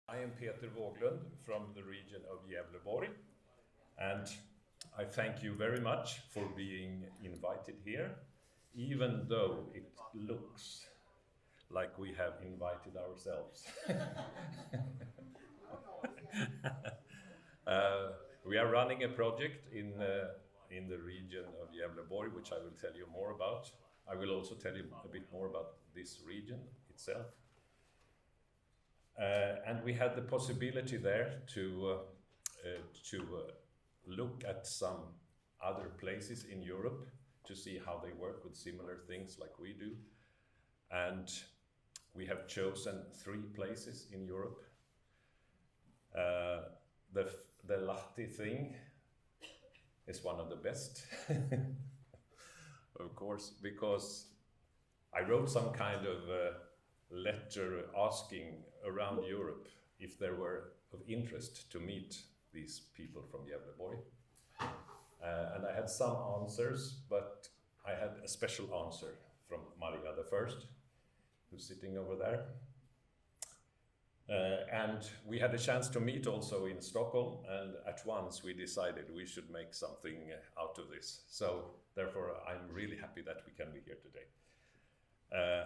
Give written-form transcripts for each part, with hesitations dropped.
I am Peter Wåglund from the region of Gävleborg, and I thank you very much for being invited here, even though it looks like we have invited ourselves. We are running a project in the region of Gävleborg, which I will tell you more about. I will also tell you a bit more about this region itself. And we had the possibility there to look at some other places in Europe to see how they work with similar things like we do. And we have chosen 3 places in Europe. The Lahti thing is one of the best, of course, because I wrote some kind of letter asking around Europe if there were of interest to meet these people from Gävleborg. And I had some answers, but I had a special answer from Maria the First, who's sitting over there. And we had a chance to meet also in Stockholm, and at once we decided we should make something out of this. So therefore I'm really happy that we can be here today.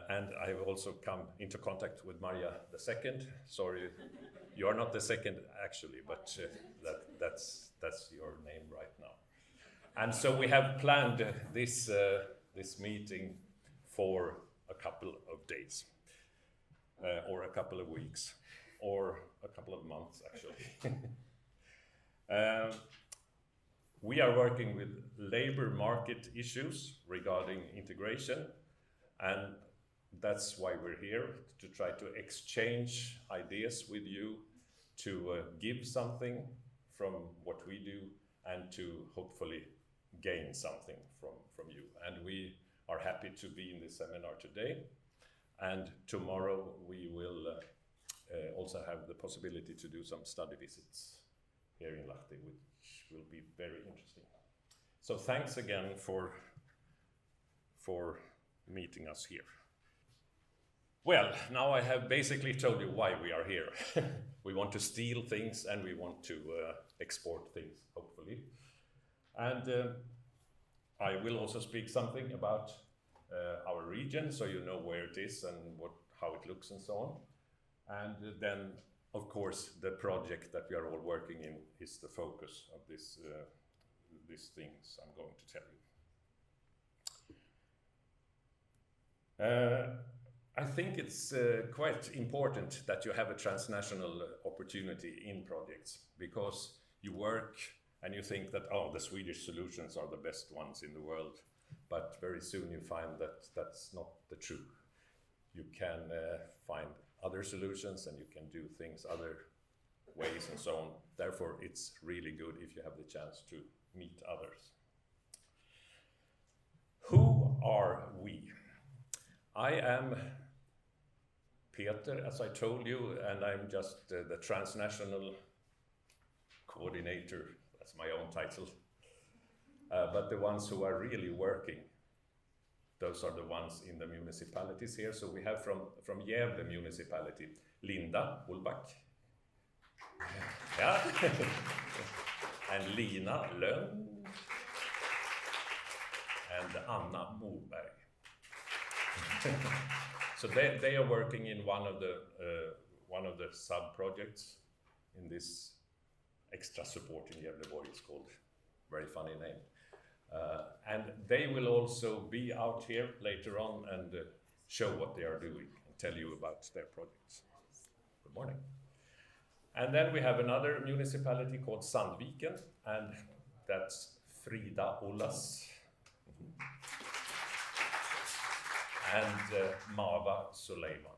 And I've also come into contact with Maria the Second. Sorry, you are not the second actually, but that's your name right now. And so we have planned this meeting for a couple of days, or a couple of weeks, or a couple of months actually. We are working with labor market issues regarding integration. And that's why we're here, to try to exchange ideas with you, to give something from what we do, and to hopefully gain something from you. And we are happy to be in this seminar today. And tomorrow we will also have the possibility to do some study visits here in Lahti, which will be very interesting. So thanks again for meeting us here. Well, now I have basically told you why we are here. We want to steal things and we want to export things, hopefully. And I will also speak something about our region, so you know where it is and how it looks and so on. And then, of course, the project that we are all working in is the focus of these things I'm going to tell you. I think it's quite important that you have a transnational opportunity in projects, because you work and you think that, oh, the Swedish solutions are the best ones in the world, but very soon you find that that's not the truth. You can find other solutions and you can do things other ways and so on. Therefore, it's really good if you have the chance to meet others. Who are we? I am Peter, as I told you, and I'm just the transnational coordinator. That's my own title. But the ones who are really working, those are the ones in the municipalities here. So we have from Gävle municipality, Linda Ullback. Yeah. And Lina Lönn. And Anna Moberg. So they are working in one of the sub-projects in this extra support in Gävleborg. It's called, very funny name. And they will also be out here later on and show what they are doing and tell you about their projects. Good morning. And then we have another municipality called Sandviken, and that's Frida Ollas. And Mava Suleiman.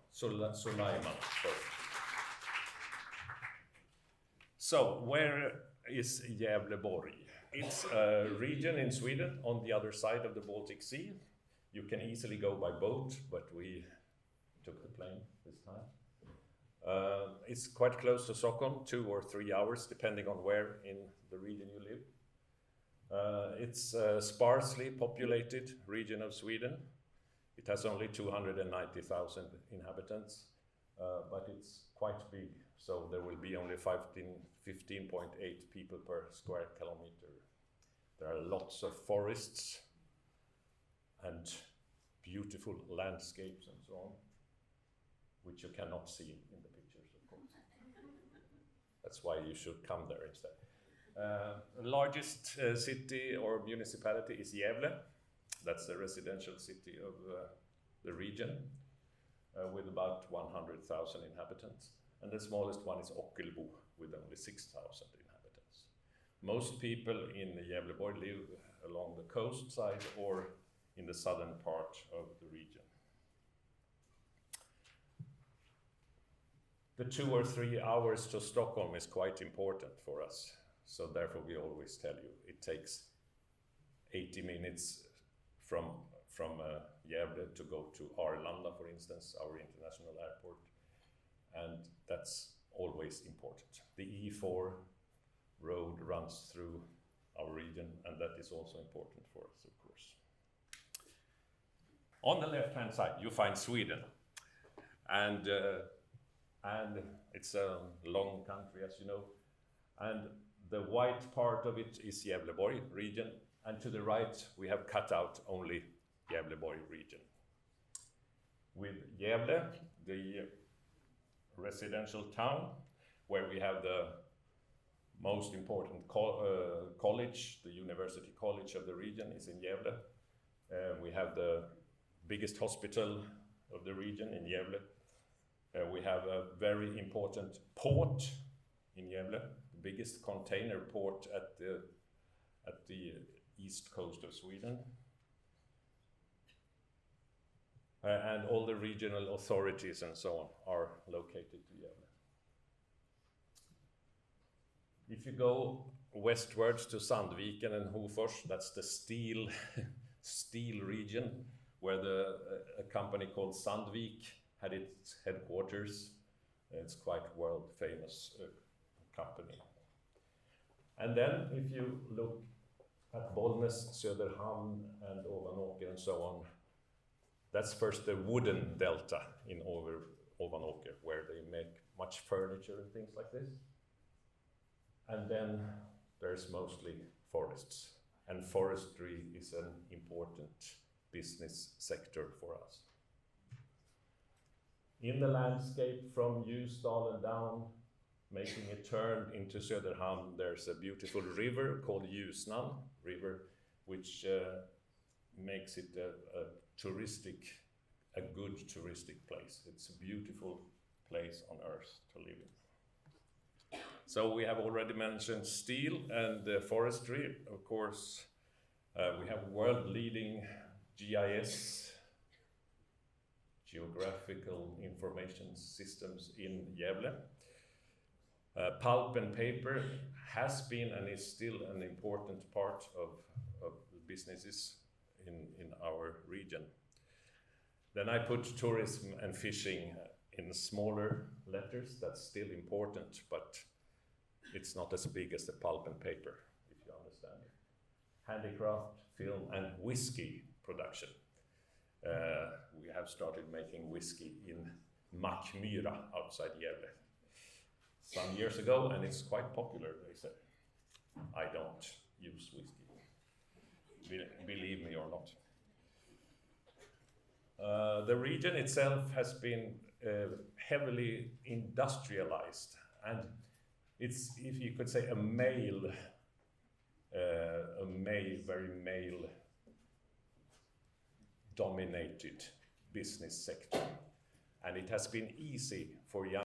So where is Gävleborg? It's a region in Sweden on the other side of the Baltic Sea. You can easily go by boat, but we took the plane this time. It's quite close to Stockholm, 2 or 3 hours, depending on where in the region you live. It's a sparsely populated region of Sweden. It has only 290,000 inhabitants, but it's quite big. So there will be only 15.8 people per square kilometer. There are lots of forests and beautiful landscapes and so on, which you cannot see in the pictures, of course. That's why you should come there instead. The largest city or municipality is Gävle. That's the residential city of the region, with about 100,000 inhabitants. And the smallest one is Ockelbo, with only 6,000 inhabitants. Most people in Gävleborg live along the coast side or in the southern part of the region. The 2 or 3 hours to Stockholm is quite important for us. So therefore we always tell you it takes 80 minutes from Gävle to go to Arlanda, for instance, our international airport. And that's always important. The E4 road runs through our region, and that is also important for us, of course. On the left-hand side, you find Sweden. And it's a long country, as you know. And the white part of it is Gävleborg region. And to the right, we have cut out only Gävleborg region. With Gävle, the residential town, where we have the most important college, the university college of the region is in Gävle. We have the biggest hospital of the region in Gävle. We have a very important port in Gävle, the biggest container port at the east coast of Sweden. And all the regional authorities and so on are located to Gävle. If you go westwards to Sandviken and Hofors, that's the steel region, where a company called Sandvik had its headquarters. It's quite world famous company. And then if you look at Bollnäs, Söderhamn and Ovanåker and so on, that's first the wooden delta in Ovanåker, where they make much furniture and things like this. And then there's mostly forests. And forestry is an important business sector for us. In the landscape from Ljusdal and down, making a turn into Söderhamn, there's a beautiful river called Ljusnan River, which makes it a good touristic place. It's a beautiful place on earth to live in. So we have already mentioned steel and forestry. Of course, we have world-leading GIS, geographical information systems in Gävle. Pulp and paper has been and is still an important part of businesses in our region. Then I put tourism and fishing in smaller letters. That's still important, but it's not as big as the pulp and paper, if you understand. Handicraft, film, and whiskey production. We have started making whiskey in Mackmyra outside Gävle some years ago, and it's quite popular, they say. I don't use whiskey, believe me or not. The region itself has been heavily industrialized, and it's, if you could say, a very male-dominated business sector, and it has been easy for young